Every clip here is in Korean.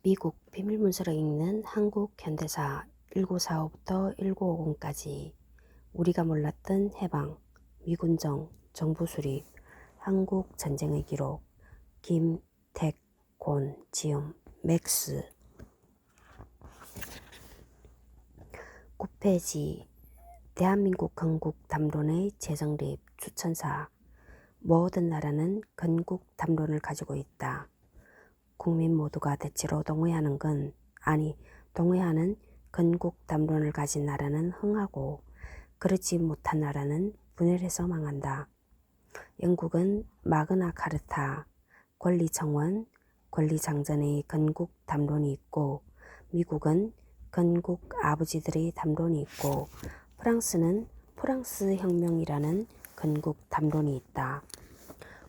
미국 비밀문서를 읽는 한국 현대사 1945부터 1950까지 우리가 몰랐던 해방, 미군정, 정부 수립, 한국 전쟁의 기록, 김택곤, 지음, 맥스 9페이지 대한민국 건국 담론의 재정립 추천사 모든 나라는 건국 담론을 가지고 있다. 국민 모두가 대체로 동의하는 동의하는 건국 담론을 가진 나라는 흥하고 그렇지 못한 나라는 분열해서 망한다. 영국은 마그나 카르타, 권리청원, 권리장전의 건국 담론이 있고 미국은 건국 아버지들의 담론이 있고 프랑스는 프랑스 혁명이라는 건국 담론이 있다.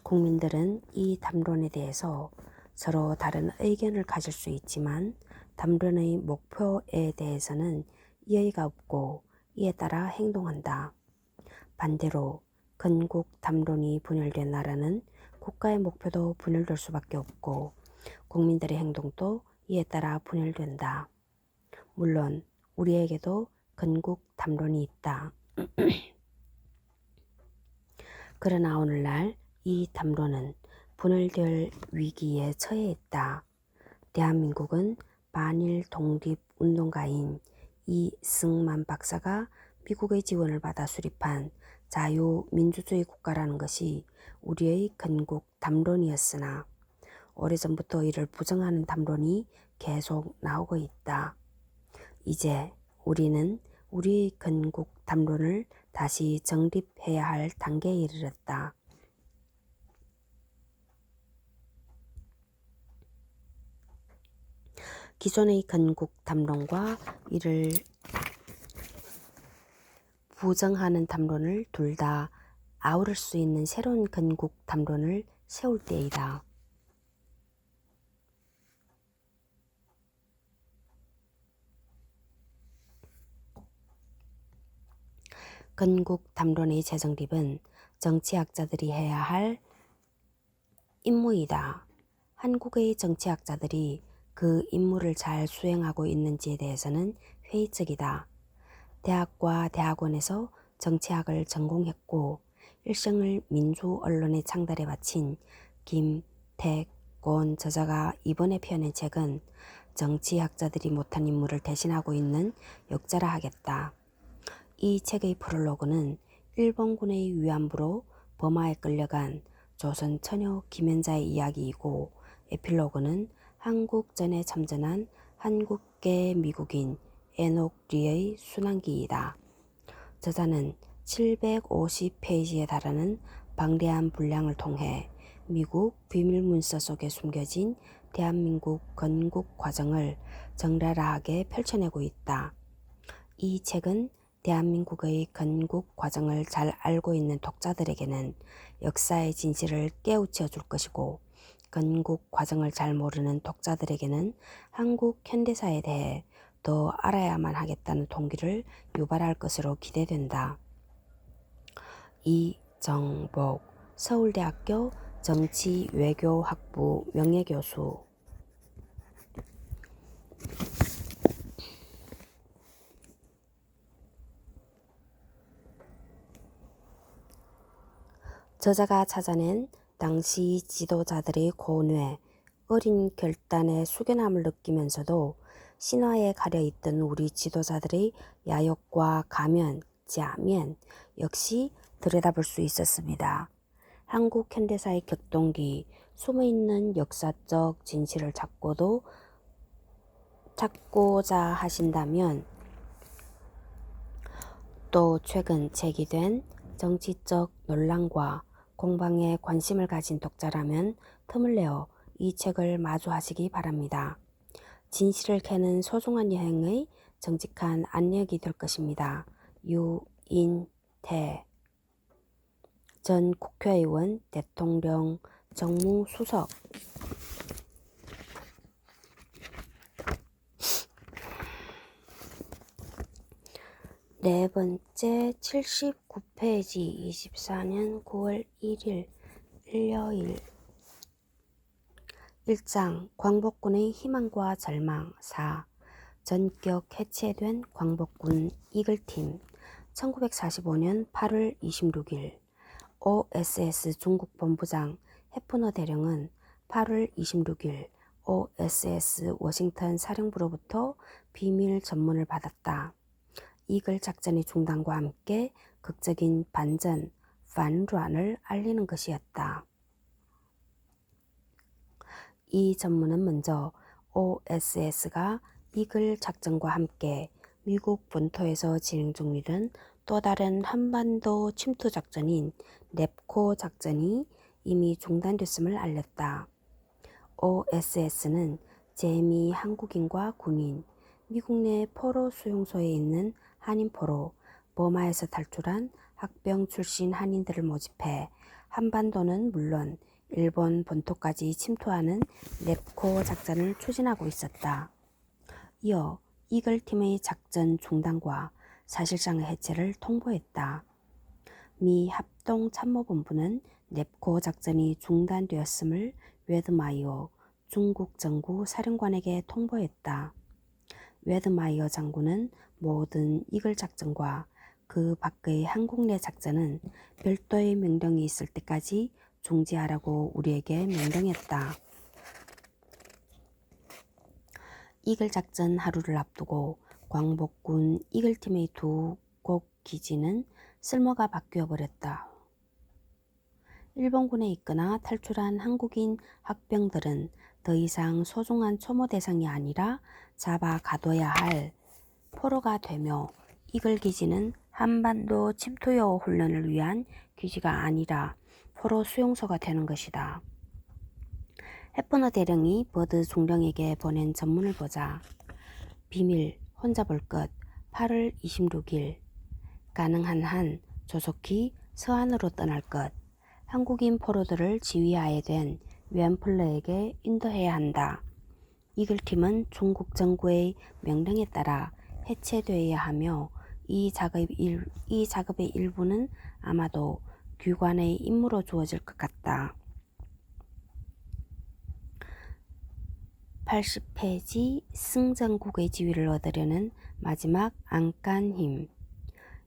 국민들은 이 담론에 대해서 서로 다른 의견을 가질 수 있지만 담론의 목표에 대해서는 이해가 없고 이에 따라 행동한다. 반대로 건국 담론이 분열된 나라는 국가의 목표도 분열될 수밖에 없고 국민들의 행동도 이에 따라 분열된다. 물론 우리에게도 건국 담론이 있다. 그러나 오늘날 이 담론은 분열될 위기에 처해 있다. 대한민국은 반일 독립 운동가인 이승만 박사가 미국의 지원을 받아 수립한 자유민주주의 국가라는 것이 우리의 건국 담론이었으나 오래전부터 이를 부정하는 담론이 계속 나오고 있다. 이제 우리는 우리의 건국 담론을 다시 정립해야 할 단계에 이르렀다. 기존의 건국 담론과 이를 부정하는 담론을 둘 다 아우를 수 있는 새로운 건국 담론을 세울 때이다. 건국 담론의 재정립은 정치학자들이 해야 할 임무이다. 한국의 정치학자들이 그 임무를 잘 수행하고 있는지에 대해서는 회의적이다. 대학과 대학원에서 정치학을 전공했고 일생을 민주 언론의 창달에 바친 김택곤 저자가 이번에 펴낸 책은 정치학자들이 못한 임무를 대신하고 있는 역자라 하겠다. 이 책의 프롤로그는 일본군의 위안부로 버마에 끌려간 조선 처녀 김연자의 이야기이고 에필로그는 한국전에 참전한 한국계 미국인 에녹 리의 순환기이다. 저자는 750페이지에 달하는 방대한 분량을 통해 미국 비밀문서 속에 숨겨진 대한민국 건국 과정을 적나라하게 펼쳐내고 있다. 이 책은 대한민국의 건국 과정을 잘 알고 있는 독자들에게는 역사의 진실을 깨우쳐 줄 것이고 건국 과정을 잘 모르는 독자들에게는 한국 현대사에 대해 더 알아야만 하겠다는 동기를 유발할 것으로 기대된다. 이정복 서울대학교 정치외교학부 명예교수 저자가 찾아낸 당시 지도자들의 고뇌, 어린 결단의 숙연함을 느끼면서도 신화에 가려있던 우리 지도자들의 야욕과 가면, 자면 역시 들여다볼 수 있었습니다. 한국 현대사의 격동기, 숨어있는 역사적 진실을 찾고자 하신다면 또 최근 제기된 정치적 논란과 공방에 관심을 가진 독자라면 틈을 내어 이 책을 마주하시기 바랍니다. 진실을 캐는 소중한 여행의 정직한 안력이 될 것입니다. 유인태 전 국회의원, 대통령 정무수석 네 번째 79페이지 24년 9월 1일 일요일 1장 광복군의 희망과 절망 4. 전격 해체된 광복군 이글팀 1945년 8월 26일 OSS 중국 본부장 해프너 대령은 8월 26일 OSS 워싱턴 사령부로부터 비밀 전문을 받았다. 이글 작전의 중단과 함께 극적인 반전, 반란을 알리는 것이었다. 이 전문은 먼저 OSS가 이글 작전과 함께 미국 본토에서 진행 중이던 또 다른 한반도 침투 작전인 랩코 작전이 이미 중단됐음을 알렸다. OSS는 재미 한국인과 군인, 미국 내 포로 수용소에 있는 한인포로, 버마에서 탈출한 학병 출신 한인들을 모집해 한반도는 물론 일본 본토까지 침투하는 랩코 작전을 추진하고 있었다. 이어 이글팀의 작전 중단과 사실상의 해체를 통보했다. 미 합동참모본부는 랩코 작전이 중단되었음을 웨드마이어 중국 정부 사령관에게 통보했다. 웨드마이어 장군은 모든 이글 작전과 그 밖의 한국 내 작전은 별도의 명령이 있을 때까지 중지하라고 우리에게 명령했다. 이글 작전 하루를 앞두고 광복군 이글팀의 두 곡 기지는 쓸모가 바뀌어 버렸다. 일본군에 있거나 탈출한 한국인 학병들은 더 이상 소중한 초모 대상이 아니라 잡아 가둬야 할 포로가 되며 이글 기지는 한반도 침투여 훈련을 위한 기지가 아니라 포로 수용소가 되는 것이다. 해프너 대령이 버드 중령에게 보낸 전문을 보자. 비밀, 혼자 볼 것, 8월 26일. 가능한 한 조속히 서안으로 떠날 것. 한국인 포로들을 지휘하에 된 웬플러에게 인도해야 한다. 이글팀은 중국 정부의 명령에 따라 해체되어야 하며 이 작업의 일부는 아마도 규관의 임무로 주어질 것 같다. 80페이지 승전국의 지위를 얻으려는 마지막 안간 힘.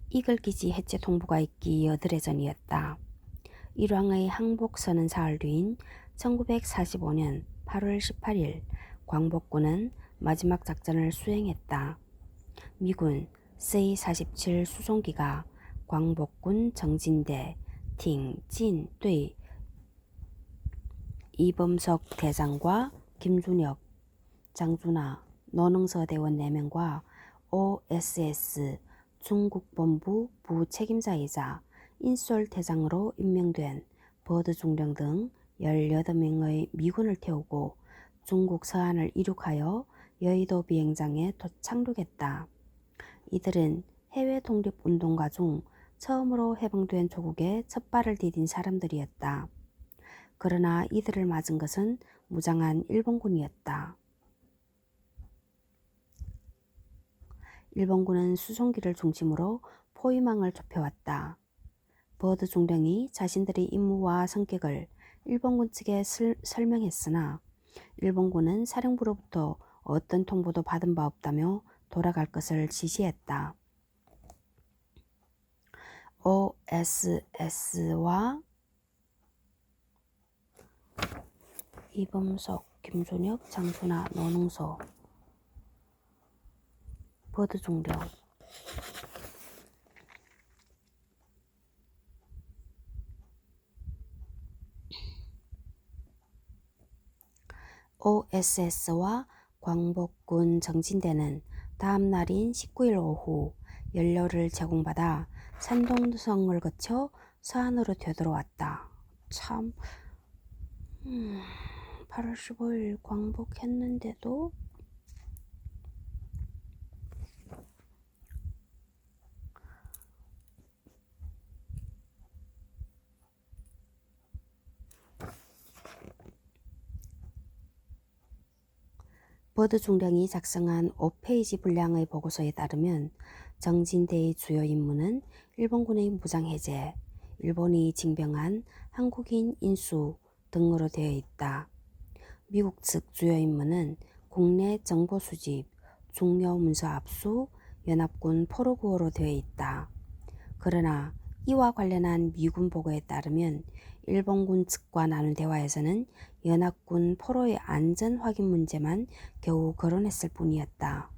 이글기지 해체 통보가 있기 여드레 전이었다. 일왕의 항복선언 사흘 뒤인 1945년 8월 18일 광복군은 마지막 작전을 수행했다. 미군 C-47 수송기가 광복군 정진대, 팅진대 이범석 대장과 김준혁, 장준하, 노능서 대원 4명과 OSS 중국본부 부책임자이자 인솔 대장으로 임명된 버드 중령 등 18명의 미군을 태우고 중국 서안을 이륙하여 여의도 비행장에 착륙했다. 이들은 해외 독립운동가 중 처음으로 해방된 조국에 첫 발을 디딘 사람들이었다. 그러나 이들을 맞은 것은 무장한 일본군이었다. 일본군은 수송기를 중심으로 포위망을 좁혀왔다. 버드 중령이 자신들의 임무와 성격을 일본군 측에 설명했으나 일본군은 사령부로부터 어떤 통보도 받은 바 없다며 돌아갈 것을 지시했다. OSS와 이범석, 김준혁, 장준하, 노능서, 버드 중령 OSS와 광복군 정진대는 다음 날인 19일 오후 연료를 제공받아 산동성을 거쳐 서안으로 되돌아왔다. 8월 15일 광복했는데도 버드 중령이 작성한 5페이지 분량의 보고서에 따르면 정진대의 주요 임무는 일본군의 무장해제, 일본이 징병한 한국인 인수 등으로 되어 있다. 미국 측 주요 임무는 국내 정보 수집, 중요 문서 압수, 연합군 포로 구호로 되어 있다. 그러나 이와 관련한 미군 보고에 따르면 일본군 측과 나눈 대화에서는 연합군 포로의 안전 확인 문제만 겨우 거론했을 뿐이었다.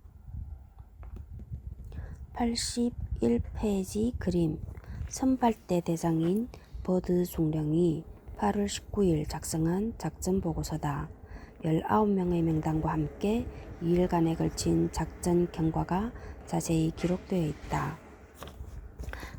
81페이지 그림. 선발대 대장인 버드 중령이 8월 19일 작성한 작전 보고서다. 19명의 명단과 함께 2일간에 걸친 작전 경과가 자세히 기록되어 있다.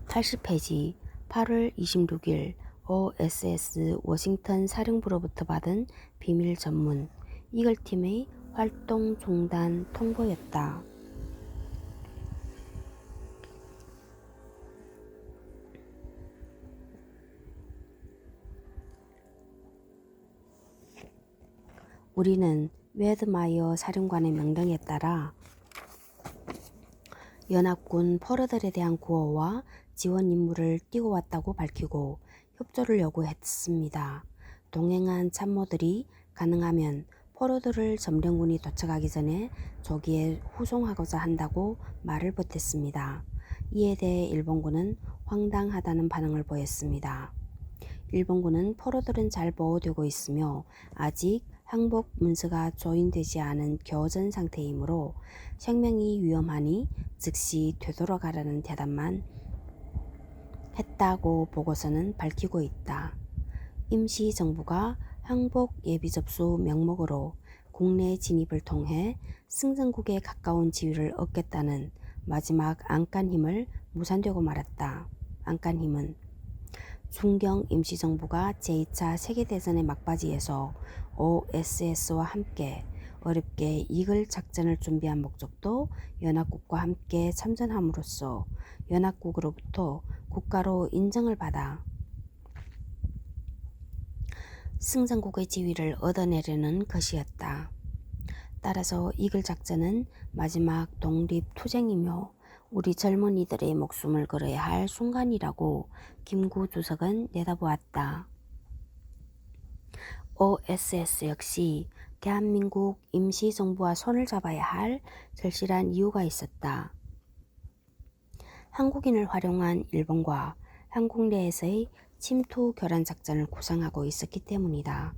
80페이지 8월 26일 OSS 워싱턴 사령부로부터 받은 비밀 전문 이글팀의 활동 중단 통보였다. 우리는 웨드마이어 사령관의 명령에 따라 연합군 포로들에 대한 구호와 지원 임무를 띄고 왔다고 밝히고 협조를 요구했습니다. 동행한 참모들이 가능하면 포로들을 점령군이 도착하기 전에 조기에 후송하고자 한다고 말을 보탰습니다. 이에 대해 일본군은 황당하다는 반응을 보였습니다. 일본군은 포로들은 잘 보호되고 있으며 아직 항복 문서가 조인되지 않은 교전 상태이므로 생명이 위험하니 즉시 되돌아가라는 대답만 했다고 보고서는 밝히고 있다. 임시정부가 항복 예비 접수 명목으로 국내 진입을 통해 승전국에 가까운 지위를 얻겠다는 마지막 안간힘을 무산되고 말았다. 안간힘은 중경 임시정부가 제2차 세계대전의 막바지에서 OSS와 함께 어렵게 이글 작전을 준비한 목적도 연합국과 함께 참전함으로써 연합국으로부터 국가로 인정을 받아 승전국의 지위를 얻어내려는 것이었다. 따라서 이글 작전은 마지막 독립투쟁이며 우리 젊은이들의 목숨을 걸어야 할 순간이라고 김구 주석은 내다보았다. OSS 역시 대한민국 임시정부와 손을 잡아야 할 절실한 이유가 있었다. 한국인을 활용한 일본과 한국 내에서의 침투 교란 작전을 구상하고 있었기 때문이다.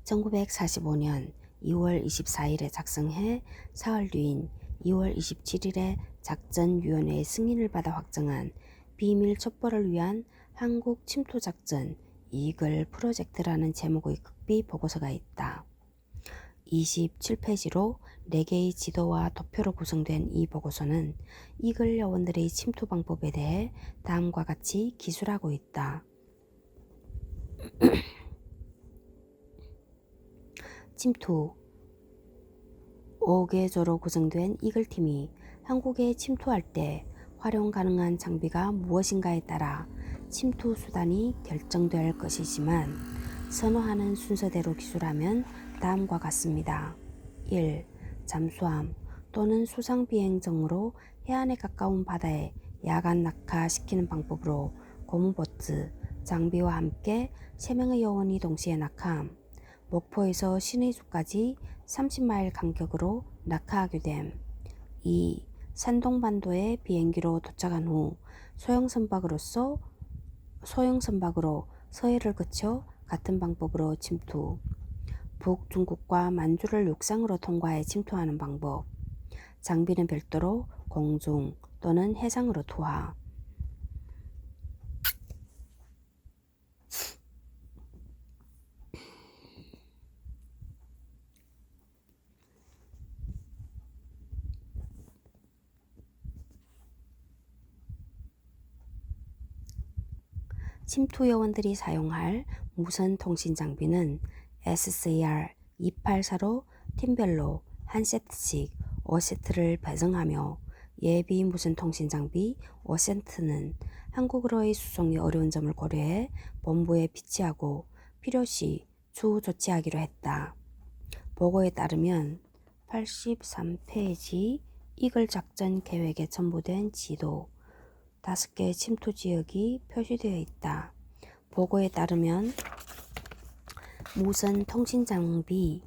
1945년 2월 24일에 작성해 사흘 뒤인 2월 27일에 작전위원회의 승인을 받아 확정한 비밀 첩보를 위한 한국 침투작전 이글 프로젝트라는 제목의 극비 보고서가 있다. 27페이지로 4개의 지도와 도표로 구성된 이 보고서는 이글 요원들의 침투 방법에 대해 다음과 같이 기술하고 있다. 침투 5개조로 구성된 이글팀이 한국에 침투할 때 활용 가능한 장비가 무엇인가에 따라 침투 수단이 결정될 것이지만 선호하는 순서대로 기술하면 다음과 같습니다. 1. 잠수함 또는 수상비행정으로 해안에 가까운 바다에 야간 낙하시키는 방법으로 고무보트, 장비와 함께 3명의 요원이 동시에 낙하함. 목포에서 신의주까지 30마일 간격으로 낙하하게 됨. 2. 산동반도에 비행기로 도착한 후 소형선박으로 서해를 거쳐 같은 방법으로 침투. 북중국과 만주를 육상으로 통과해 침투하는 방법. 장비는 별도로 공중 또는 해상으로 투하. 침투 요원들이 사용할 무선 통신 장비는 SCR-284로 팀별로 한 세트씩 5세트를 배정하며 예비 무선 통신 장비 5세트는 한국으로의 수송이 어려운 점을 고려해 본부에 비치하고 필요시 추후 조치하기로 했다. 보고에 따르면 83페이지 이글 작전 계획에 첨부된 지도 5개의 침투 지역이 표시되어 있다. 보고에 따르면 무선 통신 장비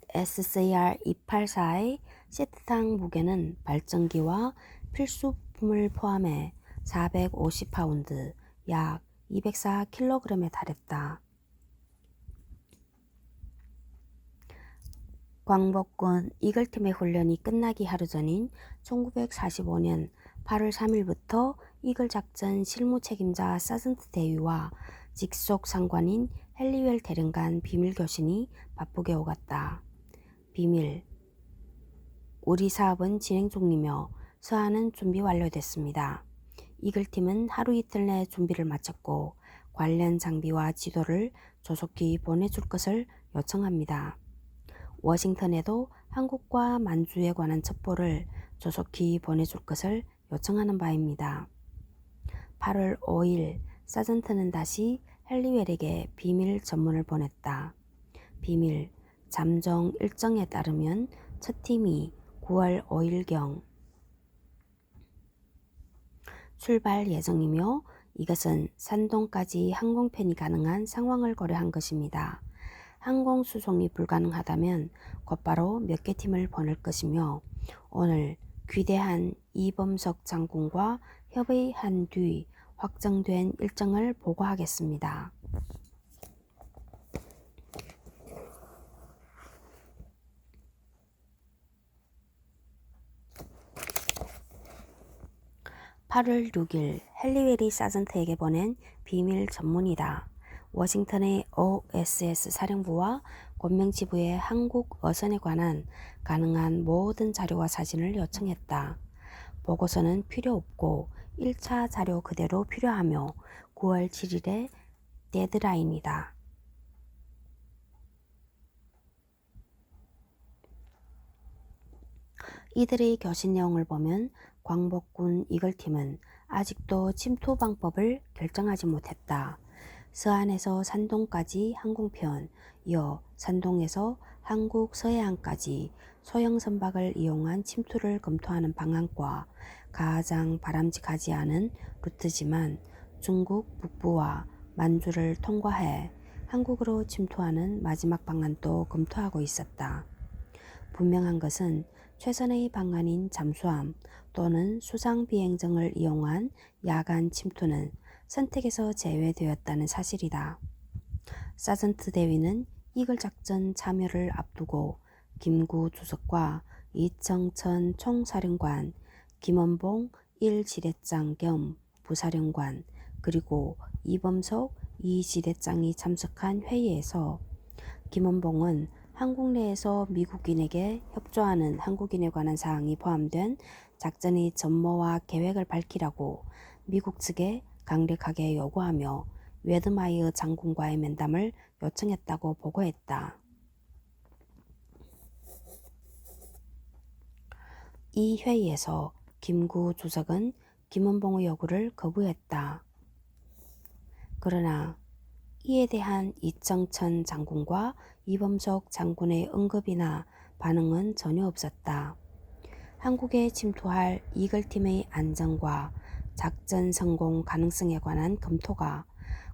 SCR-284의 세트당 무게는 발전기와 필수품을 포함해 450파운드, 약 204kg에 달했다. 광복군 이글팀의 훈련이 끝나기 하루 전인 1945년 8월 3일부터 이글 작전 실무 책임자 사전트 대위와 직속 상관인 헨리웰 대령 간 비밀 교신이 바쁘게 오갔다. 비밀. 우리 사업은 진행 중이며 서한은 준비 완료됐습니다. 이글팀은 하루 이틀 내 준비를 마쳤고 관련 장비와 지도를 조속히 보내줄 것을 요청합니다. 워싱턴에도 한국과 만주에 관한 첩보를 조속히 보내줄 것을 요청하는 바입니다. 8월 5일 사전트는 다시 헨리웰에게 비밀 전문을 보냈다. 비밀. 잠정 일정에 따르면 첫 팀이 9월 5일경 출발 예정이며 이것은 산동까지 항공편이 가능한 상황을 고려한 것입니다. 항공 수송이 불가능하다면 곧바로 몇 개 팀을 보낼 것이며 오늘 귀대한 이범석 장군과 협의한 뒤 확정된 일정을 보고하겠습니다. (8월 6일) 헨리웰이 사전트에게 보낸 비밀 전문이다. 워싱턴의 OSS 사령부와 권명지부의 한국 어선에 관한 가능한 모든 자료와 사진을 요청했다. 보고서는 필요 없고 1차 자료 그대로 필요하며 9월 7일에 데드라인이다. 이들의 교신 내용을 보면 광복군 이글팀은 아직도 침투 방법을 결정하지 못했다. 서안에서 산동까지 항공편, 이어 산동에서 한국 서해안까지 소형 선박을 이용한 침투를 검토하는 방안과 가장 바람직하지 않은 루트지만 중국 북부와 만주를 통과해 한국으로 침투하는 마지막 방안도 검토하고 있었다. 분명한 것은 최선의 방안인 잠수함 또는 수상 비행정을 이용한 야간 침투는 선택에서 제외되었다는 사실이다. 사전트 대위는 이글 작전 참여를 앞두고 김구 주석과 이청천 총사령관, 김원봉 1지대장 겸 부사령관, 그리고 이범석 2지대장이 참석한 회의에서 김원봉은 한국 내에서 미국인에게 협조하는 한국인에 관한 사항이 포함된 작전의 전모와 계획을 밝히라고 미국 측에 강력하게 요구하며 웨드마이어 장군과의 면담을 요청했다고 보고했다. 이 회의에서 김구 주석은 김원봉의 요구를 거부했다. 그러나 이에 대한 이청천 장군과 이범석 장군의 언급이나 반응은 전혀 없었다. 한국에 침투할 이글팀의 안전과 작전 성공 가능성에 관한 검토가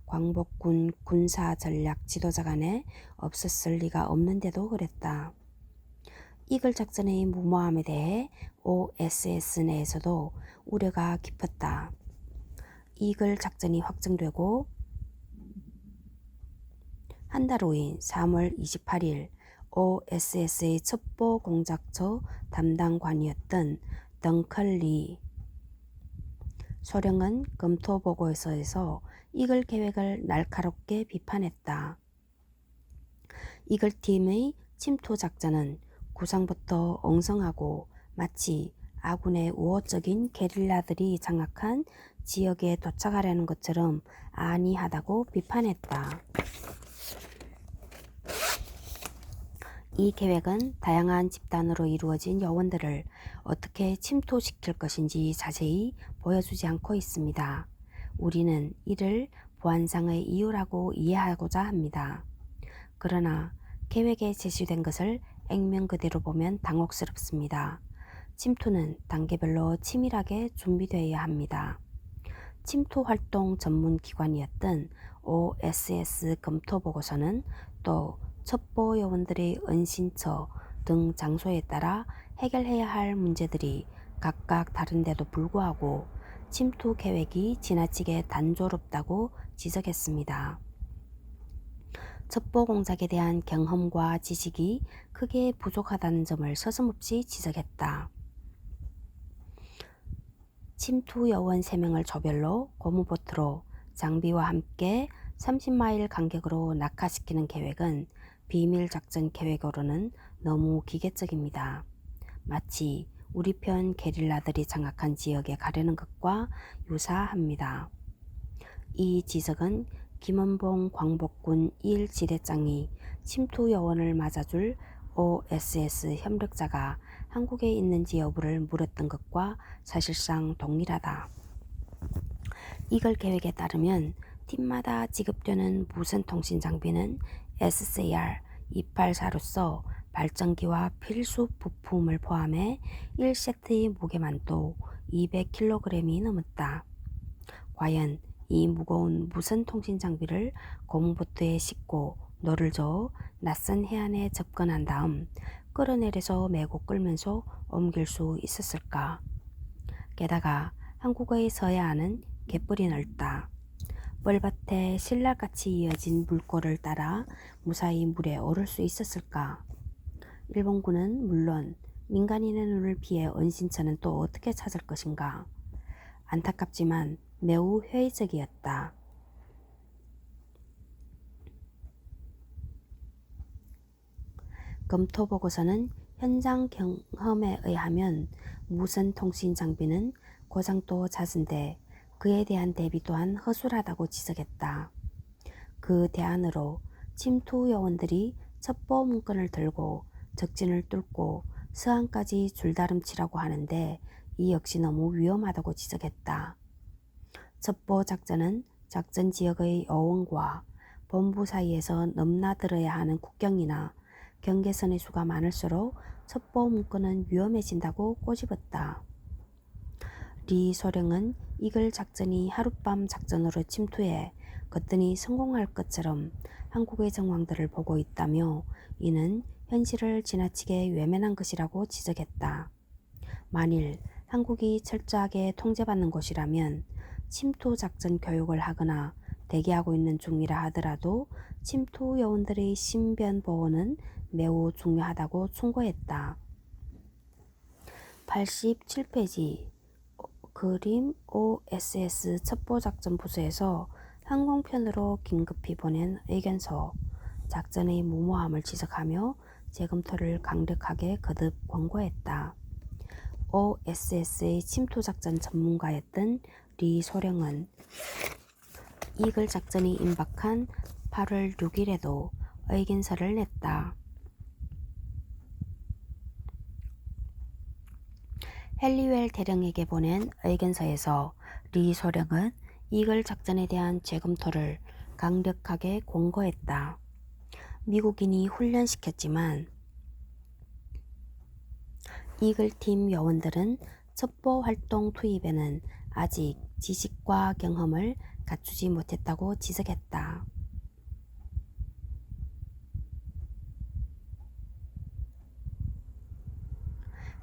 광복군 군사전략 지도자 간에 없었을 리가 없는데도 그랬다. 이글 작전의 무모함에 대해 OSS 내에서도 우려가 깊었다. 이글 작전이 확정되고 한 달 후인 3월 28일 OSS의 첩보 공작처 담당관이었던 덩컬리 소령은 검토 보고서에서 이글 계획을 날카롭게 비판했다. 이글팀의 침투 작전은 구상부터 엉성하고 마치 아군의 우호적인 게릴라들이 장악한 지역에 도착하려는 것처럼 안이하다고 비판했다. 이 계획은 다양한 집단으로 이루어진 요원들을 어떻게 침투시킬 것인지 자세히 보여주지 않고 있습니다. 우리는 이를 보안상의 이유라고 이해하고자 합니다. 그러나 계획에 제시된 것을 액면 그대로 보면 당혹스럽습니다. 침투는 단계별로 치밀하게 준비되어야 합니다. 침투 활동 전문 기관이었던 OSS 검토 보고서는 또 첩보 요원들의 은신처 등 장소에 따라 해결해야 할 문제들이 각각 다른데도 불구하고 침투 계획이 지나치게 단조롭다고 지적했습니다. 첩보 공작에 대한 경험과 지식이 크게 부족하다는 점을 서슴없이 지적했다. 침투 요원 3명을 조별로 고무보트로 장비와 함께 30마일 간격으로 낙하시키는 계획은 비밀작전 계획으로는 너무 기계적입니다. 마치 우리 편 게릴라들이 장악한 지역에 가려는 것과 유사합니다. 이 지적은 김원봉 광복군 1지대장이 침투 요원을 맞아줄 OSS 협력자가 한국에 있는지 여부를 물었던 것과 사실상 동일하다. 이걸 계획에 따르면 팀마다 지급되는 무선 통신 장비는 SCR-284로서 발전기와 필수 부품을 포함해 1세트의 무게만도 200kg이 넘었다. 과연 이 무거운 무선 통신 장비를 고무보트에 싣고 노를 저어 낯선 해안에 접근한 다음 끌어내려서 메고 끌면서 옮길 수 있었을까? 게다가 한국의 서해안은 개뿔이 넓다. 뻘밭에 신랄같이 이어진 물꼬를 따라 무사히 물에 오를 수 있었을까? 일본군은 물론 민간인의 눈을 피해 은신처는 또 어떻게 찾을 것인가? 안타깝지만 매우 회의적이었다. 검토 보고서는 현장 경험에 의하면 무선 통신 장비는 고장도 잦은데 그에 대한 대비 또한 허술하다고 지적했다. 그 대안으로 침투 요원들이 첩보 문건을 들고 적진을 뚫고 서안까지 줄다름치라고 하는데 이 역시 너무 위험하다고 지적했다. 첩보 작전은 작전 지역의 어원과 본부 사이에서 넘나들어야 하는 국경이나 경계선의 수가 많을수록 첩보 문건은 위험해진다고 꼬집었다. 리 소령은 이글 작전이 하룻밤 작전으로 침투해 거뜬히 성공할 것처럼 한국의 정황들을 보고 있다며 이는 현실을 지나치게 외면한 것이라고 지적했다. 만일 한국이 철저하게 통제받는 곳이라면 침투 작전 교육을 하거나 대기하고 있는 중이라 하더라도 침투 요원들의 신변 보호는 매우 중요하다고 충고했다. 87페이지 그림 OSS 첩보작전 부서에서 항공편으로 긴급히 보낸 의견서 작전의 무모함을 지적하며 재검토를 강력하게 거듭 권고했다. OSS의 침투작전 전문가였던 리 소령은 이글 작전이 임박한 8월 6일에도 의견서를 냈다. 헨리웰 대령에게 보낸 의견서에서 리 소령은 이글 작전에 대한 재검토를 강력하게 권고했다. 미국인이 훈련시켰지만 이글팀 요원들은 첩보 활동 투입에는 아직 지식과 경험을 갖추지 못했다고 지적했다.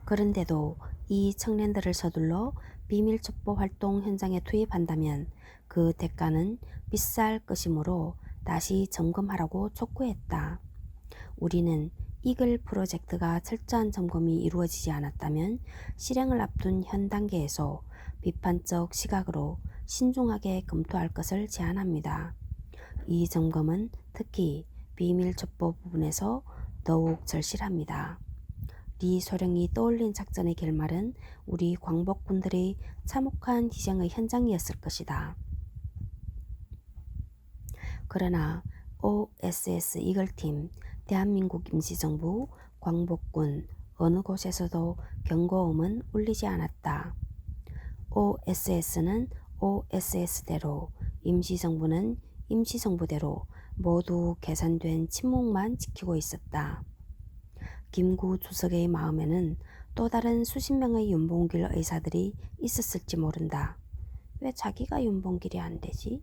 그런데도 이 청년들을 서둘러 비밀 첩보 활동 현장에 투입한다면 그 대가는 비쌀 것이므로 다시 점검하라고 촉구했다. 우리는 이글 프로젝트가 철저한 점검이 이루어지지 않았다면 실행을 앞둔 현 단계에서 비판적 시각으로 신중하게 검토할 것을 제안합니다. 이 점검은 특히 비밀 첩보 부분에서 더욱 절실합니다. 리 소령이 떠올린 작전의 결말은 우리 광복군들의 참혹한 희생의 현장이었을 것이다. 그러나 OSS 이글팀, 대한민국 임시정부, 광복군 어느 곳에서도 경고음은 울리지 않았다. OSS는 OSS대로, 임시정부는 임시정부대로 모두 계산된 침묵만 지키고 있었다. 김구 주석의 마음에는 또 다른 수십 명의 윤봉길 의사들이 있었을지 모른다. 왜 자기가 윤봉길이 안 되지?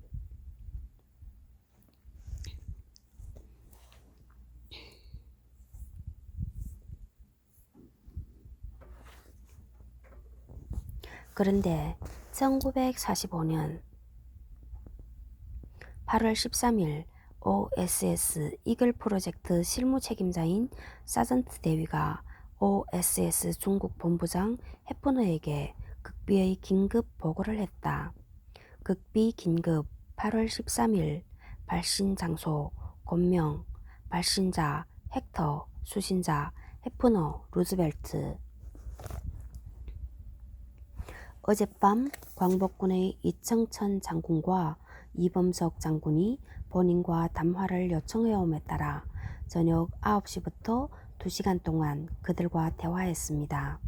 그런데 1945년 8월 13일 OSS 이글 프로젝트 실무 책임자인 사전트 대위가 OSS 중국 본부장 해프너에게 극비의 긴급 보고를 했다. 극비 긴급 8월 13일 발신 장소 권명 발신자 헥터 수신자 해프너 루즈벨트 어젯밤 광복군의 이청천 장군과 이범석 장군이 본인과 담화를 요청해옴에 따라 저녁 9시부터 2시간 동안 그들과 대화했습니다.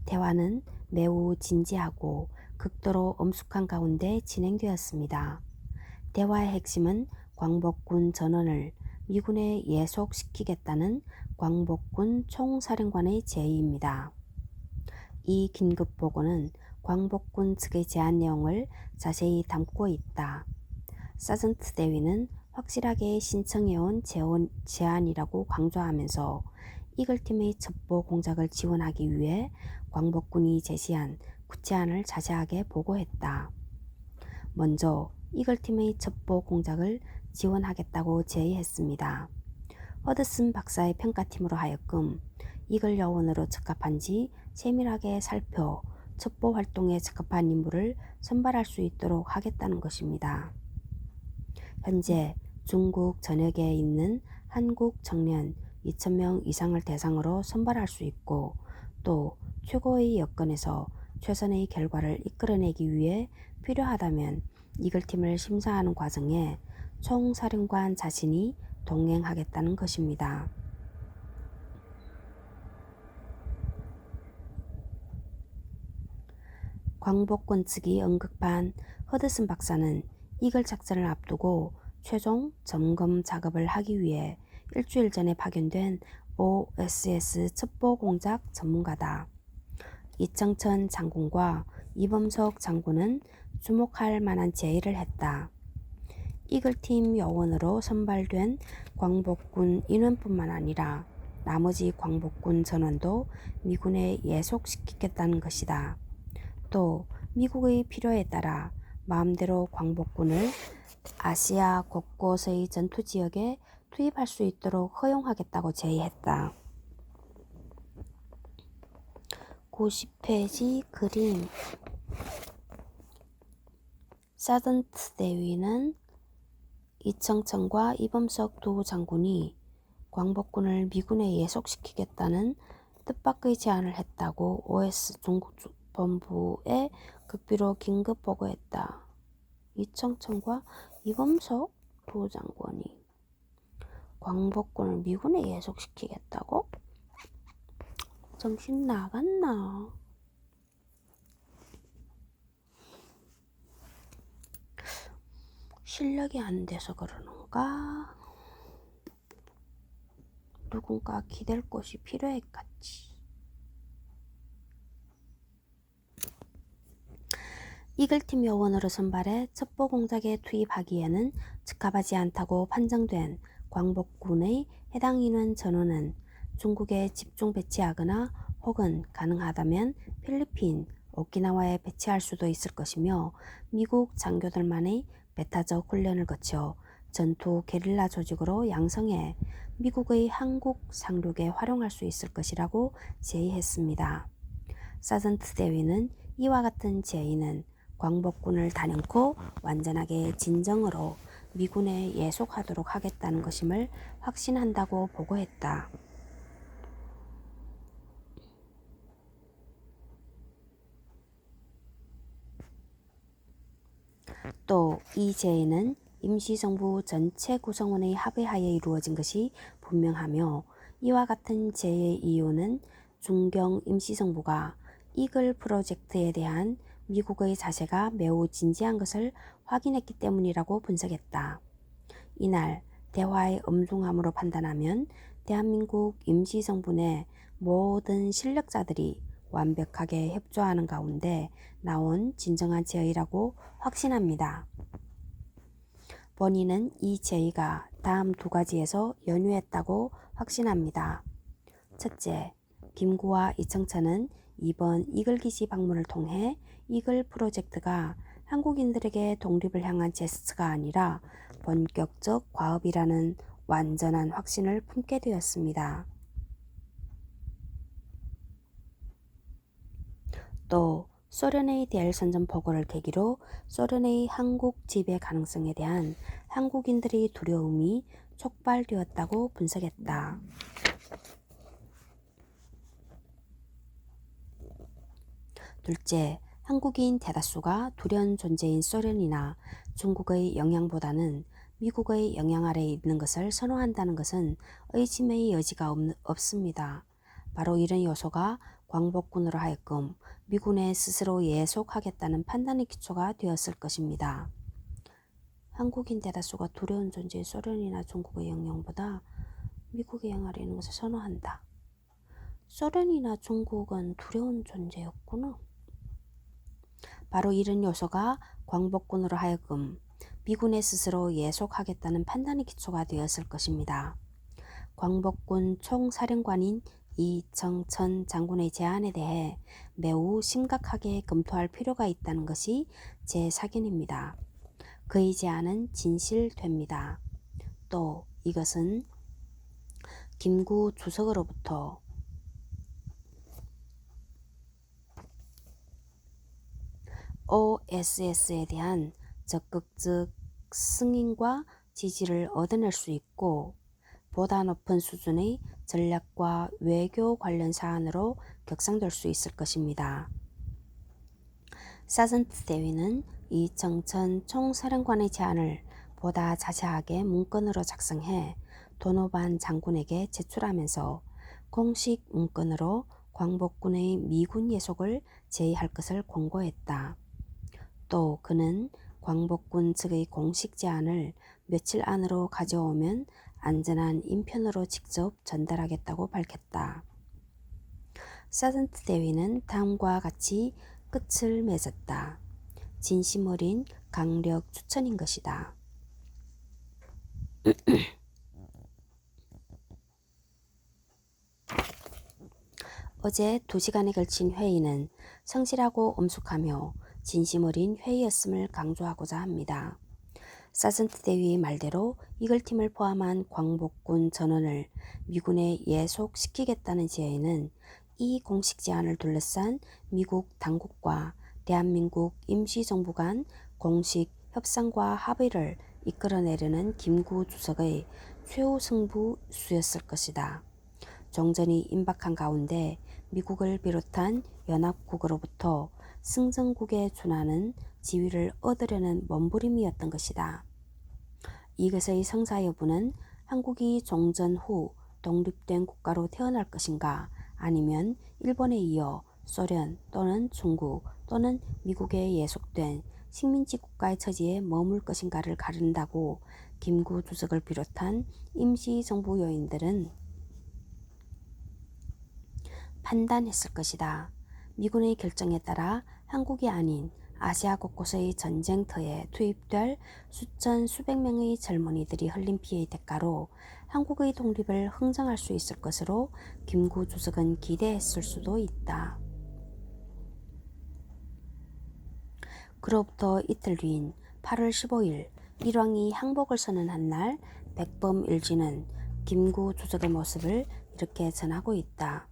대화는 매우 진지하고 극도로 엄숙한 가운데 진행되었습니다. 대화의 핵심은 광복군 전원을 미군에 예속시키겠다는 광복군 총사령관의 제의입니다. 이 긴급 보고는 광복군 측의 제안 내용을 자세히 담고 있다. 사전트 대위는 확실하게 신청해온 제안이라고 강조하면서 이글팀의 첩보 공작을 지원하기 위해 광복군이 제시한 구체안을 자세하게 보고했다. 먼저 이글팀의 첩보 공작을 지원하겠다고 제의했습니다. 허드슨 박사의 평가팀으로 하여금 이글 여원으로 적합한지 세밀하게 살펴 첩보 활동에 적합한 인물을 선발할 수 있도록 하겠다는 것입니다. 현재 중국 전역에 있는 한국 청년 2,000명 이상을 대상으로 선발할 수 있고 또 최고의 여건에서 최선의 결과를 이끌어내기 위해 필요하다면 이글팀을 심사하는 과정에 총사령관 자신이 동행하겠다는 것입니다. 광복군 측이 언급한 허드슨 박사는 이글 작전을 앞두고 최종 점검 작업을 하기 위해 일주일 전에 파견된 OSS 첩보 공작 전문가다. 이청천 장군과 이범석 장군은 주목할 만한 제의를 했다. 이글팀 요원으로 선발된 광복군 인원뿐만 아니라 나머지 광복군 전원도 미군에 예속시키겠다는 것이다. 또 미국의 필요에 따라 마음대로 광복군을 아시아 곳곳의 전투지역에 투입할 수 있도록 허용하겠다고 제의했다. 90페이지 그림 사전트 대위는 이청천과 이범석 두 장군이 광복군을 미군에 예속시키겠다는 뜻밖의 제안을 했다고 OS 중국 본부에 극비로 긴급 보고했다. 이청천과 이범석 두 장군이 광복군을 미군에 예속시키겠다고? 정신 나갔나? 실력이 안 돼서 그러는가? 누군가 기댈 곳이 필요했겠지. 이글팀 요원으로 선발해 첩보 공작에 투입하기에는 적합하지 않다고 판정된 광복군의 해당 인원 전원은 중국에 집중 배치하거나 혹은 가능하다면 필리핀, 오키나와에 배치할 수도 있을 것이며 미국 장교들만의 배타적 훈련을 거쳐 전투 게릴라 조직으로 양성해 미국의 한국 상륙에 활용할 수 있을 것이라고 제의했습니다. 사전트 대위는 이와 같은 제의는 광복군을 단연코 완전하게 진정으로 미군에 예속하도록 하겠다는 것임을 확신한다고 보고했다. 또 이 제의는 임시정부 전체 구성원의 합의하에 이루어진 것이 분명하며 이와 같은 제의의 이유는 중경 임시정부가 이글 프로젝트에 대한 미국의 자세가 매우 진지한 것을 확인했기 때문이라고 분석했다. 이날 대화의 엄중함으로 판단하면 대한민국 임시정부 내 모든 실력자들이 완벽하게 협조하는 가운데 나온 진정한 제의라고 확신합니다. 본인은 이 제의가 다음 두 가지에서 연유했다고 확신합니다. 첫째, 김구와 이청천은 이번 이글기지 방문을 통해 이글 프로젝트가 한국인들에게 독립을 향한 제스처가 아니라 본격적 과업이라는 완전한 확신을 품게 되었습니다. 또 소련의 대일 선전 보고를 계기로 소련의 한국 지배 가능성에 대한 한국인들의 두려움이 촉발되었다고 분석했다. 둘째, 한국인 대다수가 두려운 존재인 소련이나 중국의 영향보다는 미국의 영향 아래에 있는 것을 선호한다는 것은 의심의 여지가 없습니다. 바로 이런 요소가 광복군으로 하여금 미군에 스스로 예속하겠다는 판단의 기초가 되었을 것입니다. 한국인 대다수가 두려운 존재인 소련이나 중국의 영향보다 미국의 영향 아래에 있는 것을 선호한다. 소련이나 중국은 두려운 존재였구나. 바로 이런 요소가 광복군으로 하여금 미군에 스스로 예속하겠다는 판단의 기초가 되었을 것입니다. 광복군 총사령관인 이청천 장군의 제안에 대해 매우 심각하게 검토할 필요가 있다는 것이 제 사견입니다. 그의 제안은 진실됩니다. 또 이것은 김구 주석으로부터 OSS에 대한 적극적 승인과 지지를 얻어낼 수 있고 보다 높은 수준의 전략과 외교 관련 사안으로 격상될 수 있을 것입니다. 사전트 대위는 이청천 총사령관의 제안을 보다 자세하게 문건으로 작성해 도노반 장군에게 제출하면서 공식 문건으로 광복군의 미군 예속을 제의할 것을 권고했다. 또 그는 광복군 측의 공식 제안을 며칠 안으로 가져오면 안전한 인편으로 직접 전달하겠다고 밝혔다. 사전트 대위는 다음과 같이 끝을 맺었다. 진심 어린 강력 추천인 것이다. 어제 2시간에 걸친 회의는 성실하고 엄숙하며 진심 어린 회의였음을 강조하고자 합니다. 사전트 대위의 말대로 이글팀을 포함한 광복군 전원을 미군에 예속시키겠다는 제의는 이 공식 제안을 둘러싼 미국 당국과 대한민국 임시정부 간 공식 협상과 합의를 이끌어내려는 김구 주석의 최후 승부수였을 것이다. 종전이 임박한 가운데 미국을 비롯한 연합국으로부터 승전국에 준하는 지위를 얻으려는 몸부림이었던 것이다. 이것의 성사 여부는 한국이 종전 후 독립된 국가로 태어날 것인가 아니면 일본에 이어 소련 또는 중국 또는 미국에 예속된 식민지 국가의 처지에 머물 것인가를 가른다고 김구 주석을 비롯한 임시정부 요인들은 판단했을 것이다. 미군의 결정에 따라 한국이 아닌 아시아 곳곳의 전쟁터에 투입될 수천 수백 명의 젊은이들이 흘린 피해의 대가로 한국의 독립을 흥정할 수 있을 것으로 김구 주석은 기대했을 수도 있다. 그로부터 이틀 뒤인 8월 15일 일왕이 항복을 선언한 날 백범일지는 김구 주석의 모습을 이렇게 전하고 있다.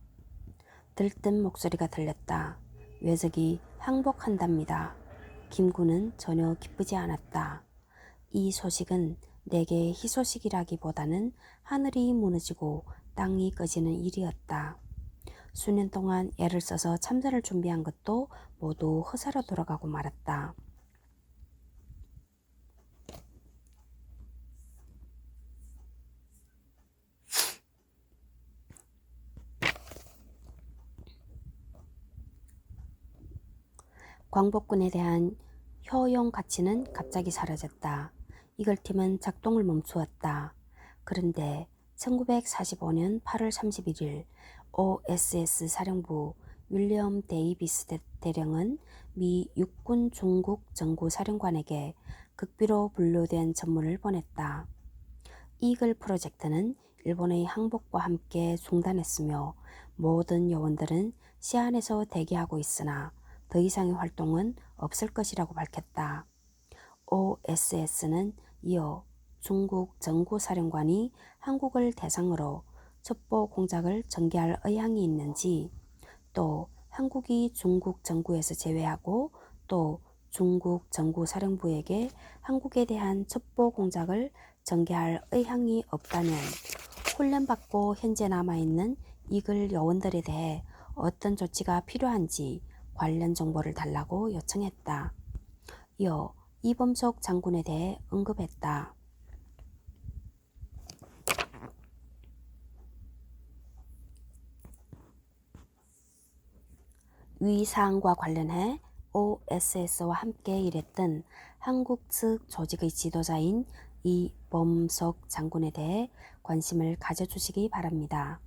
들뜬 목소리가 들렸다. 외적이 항복한답니다. 김구는 전혀 기쁘지 않았다. 이 소식은 내게 희소식이라기보다는 하늘이 무너지고 땅이 꺼지는 일이었다. 수년 동안 애를 써서 참전을 준비한 것도 모두 허사로 돌아가고 말았다. 광복군에 대한 효용 가치는 갑자기 사라졌다. 이글팀은 작동을 멈추었다. 그런데 1945년 8월 31일 OSS 사령부 윌리엄 데이비스 대령은 미 육군 중국 정구 사령관에게 극비로 분류된 전문을 보냈다. 이글 프로젝트는 일본의 항복과 함께 중단했으며 모든 요원들은 시안에서 대기하고 있으나 더 이상의 활동은 없을 것이라고 밝혔다. OSS는 이어 중국 정구사령관이 한국을 대상으로 첩보 공작을 전개할 의향이 있는지, 또 한국이 중국 정구에서 제외하고 또 중국 정구사령부에게 한국에 대한 첩보 공작을 전개할 의향이 없다면 훈련받고 현재 남아있는 이글 요원들에 대해 어떤 조치가 필요한지 관련 정보를 달라고 요청했다. 이어 이범석 장군에 대해 언급했다. 위 사항과 관련해 OSS와 함께 일했던 한국 측 조직의 지도자인 이범석 장군에 대해 관심을 가져주시기 바랍니다.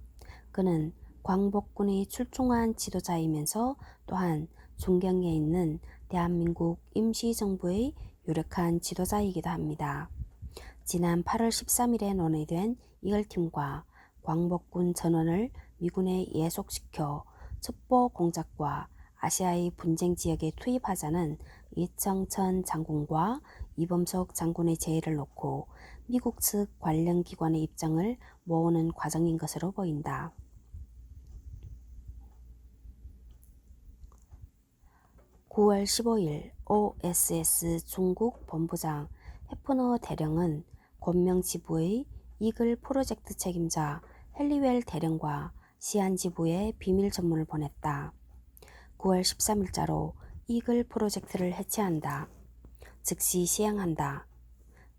그는 광복군이 출중한 지도자이면서 또한 존경에 있는 대한민국 임시정부의 유력한 지도자이기도 합니다. 지난 8월 13일에 논의된 이글팀과 광복군 전원을 미군에 예속시켜 첩보 공작과 아시아의 분쟁 지역에 투입하자는 이청천 장군과 이범석 장군의 제의를 놓고 미국 측 관련 기관의 입장을 모으는 과정인 것으로 보인다. 9월 15일 OSS 중국 본부장 해프너 대령은 권명 지부의 이글 프로젝트 책임자 헨리웰 대령과 시안 지부에 비밀 전문을 보냈다. 9월 13일자로 이글 프로젝트를 해체한다. 즉시 시행한다.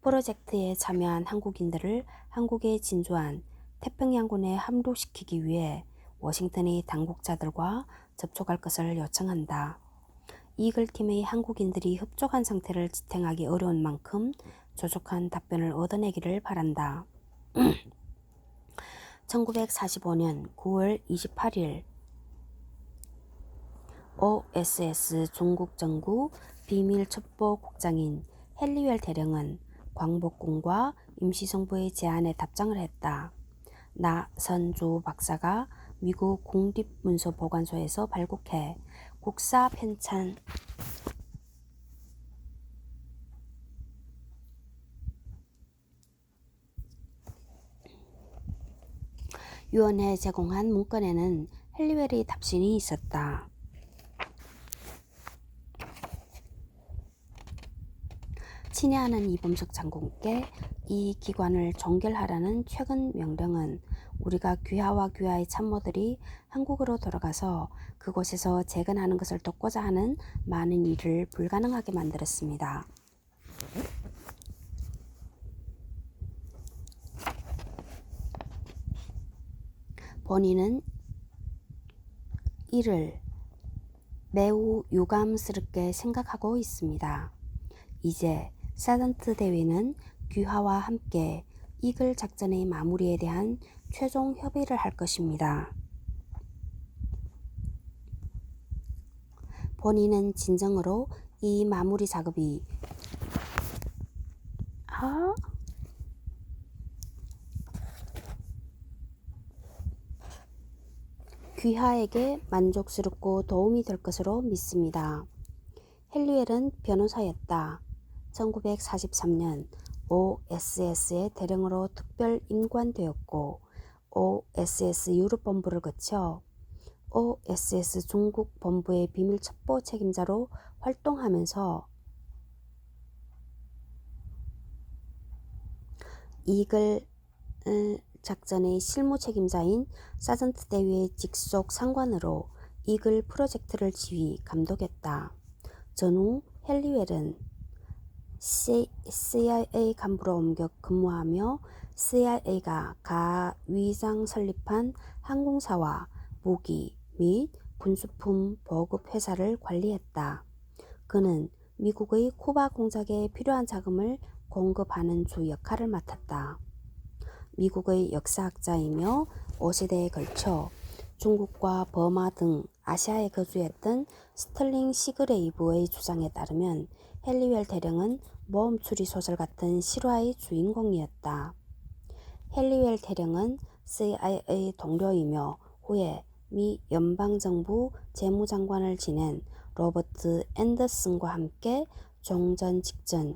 프로젝트에 참여한 한국인들을 한국에 진주한 태평양군에 합류시키기 위해 워싱턴의 당국자들과 접촉할 것을 요청한다. 이글팀의 한국인들이 협조한 상태를 지탱하기 어려운 만큼 조속한 답변을 얻어내기를 바란다. 1945년 9월 28일 OSS 중국 정구 비밀 첩보 국장인 헨리웰 대령은 광복군과 임시정부의 제안에 답장을 했다. 나선주 박사가 미국 국립문서보관소에서 발굴해 국사 편찬 위원회에 제공한 문건에는 헨리웰의 답신이 있었다. 친애하는 이범석 장군께 이 기관을 종결하라는 최근 명령은 우리가 귀하와 귀하의 참모들이 한국으로 돌아가서 그곳에서 재건하는 것을 돕고자 하는 많은 일을 불가능하게 만들었습니다. 본인은 이를 매우 유감스럽게 생각하고 있습니다. 이제 사전트 대회는 귀하와 함께 이글 작전의 마무리에 대한 최종 협의를 할 것입니다. 본인은 진정으로 이 마무리 작업이 귀하에게 만족스럽고 도움이 될 것으로 믿습니다. 헨리웰은 변호사였다. 1943년 OSS의 대령으로 특별 임관되었고 OSS 유럽 본부를 거쳐 OSS 중국 본부의 비밀 첩보 책임자로 활동하면서 이글 작전의 실무 책임자인 사전트 대위의 직속 상관으로 이글 프로젝트를 지휘 감독했다. 전후 헨리웰은 CIA 간부로 옮겨 근무하며 CIA가 가위장 설립한 항공사와 무기 및 군수품 보급 회사를 관리했다. 그는 미국의 쿠바 공작에 필요한 자금을 공급하는 주 역할을 맡았다. 미국의 역사학자이며 5세대에 걸쳐 중국과 버마 등 아시아에 거주했던 스털링 시그레이브의 주장에 따르면 헨리웰 대령은 모험 추리 소설 같은 실화의 주인공이었다. 헨리웰 대령은 CIA 동료이며 후에 미 연방정부 재무장관을 지낸 로버트 앤더슨과 함께 종전 직전